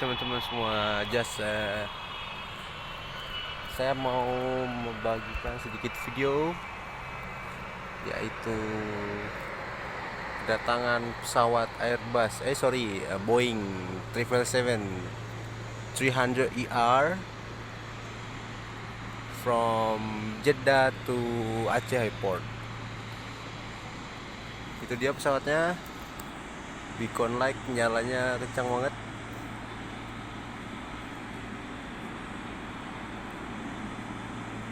teman-teman semua, saya mau membagikan sedikit video, yaitu kedatangan pesawat Airbus Boeing 777-300ER from Jeddah to Aceh Airport. Itu dia pesawatnya. Beacon light nyalanya kencang banget.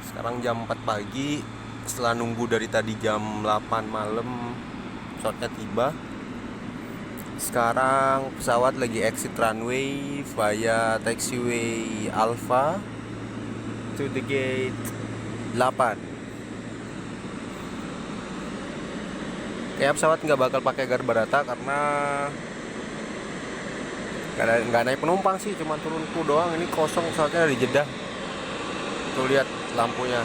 Sekarang jam 4 pagi. Setelah nunggu dari tadi jam 8 malam, pesawatnya tiba. Sekarang pesawat lagi exit runway via taxiway Alpha to the gate 8. Kayak pesawat nggak bakal pakai garba data karena nggak naik penumpang sih, cuma turun kru doang. Ini kosong pesawatnya dari Jeddah. Tuh lihat lampunya.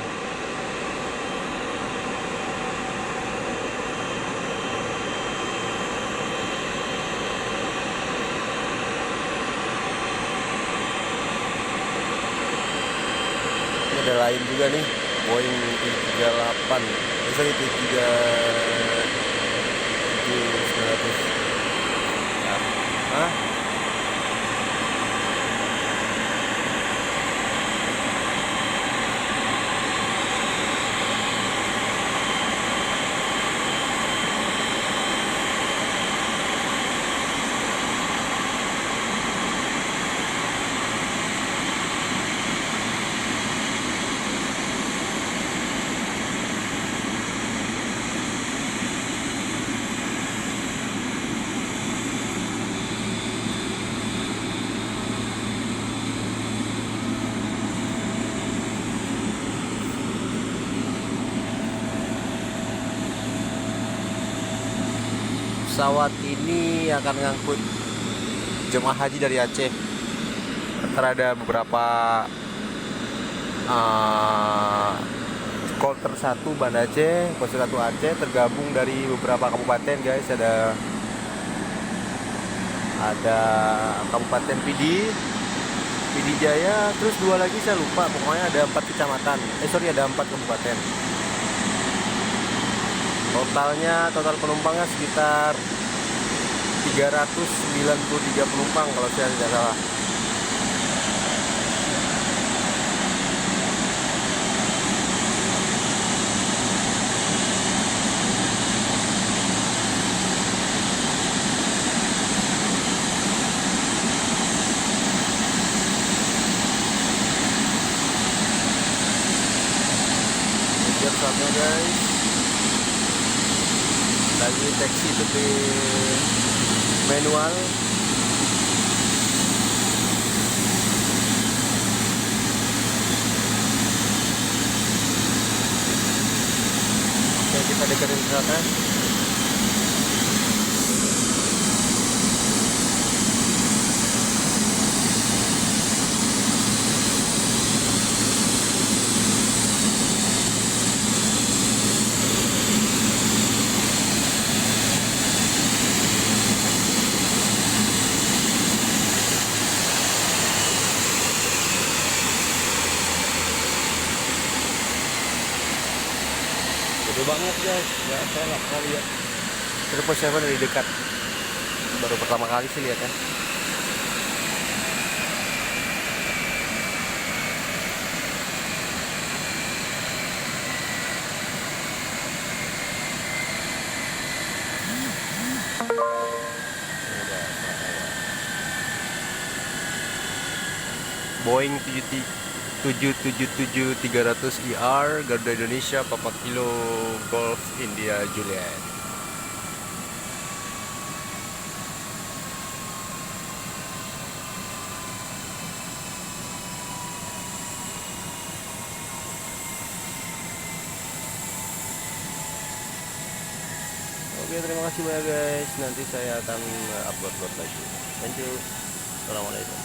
Ini ada lain juga nih, Boeing 738. Sorry, 737-900. Hah? Pesawat ini akan ngangkut jemaah haji dari Aceh. Ada beberapa Kloter 1 Banda Aceh, Kloter 1 Aceh, tergabung dari beberapa kabupaten, guys. Ada Kabupaten Pidi Jaya, terus 2 lagi saya lupa, pokoknya ada 4 kecamatan. Ada 4 kabupaten. Total penumpangnya sekitar 393 penumpang kalau saya tidak salah. Lihat pesawatnya, guys. Lagi taxi itu di manual. Oke, kita deketin pesawatnya. Gede banget, guys. Ya, saya nggak pernah lihat 777 dari dekat. Baru pertama kali sih lihatnya. Boeing 777-300ER Garuda Indonesia Papa Kilo Golf India Juliet. Oke, terima kasih banyak, guys. Nanti saya akan upload lagi. Thank you. Assalamualaikum.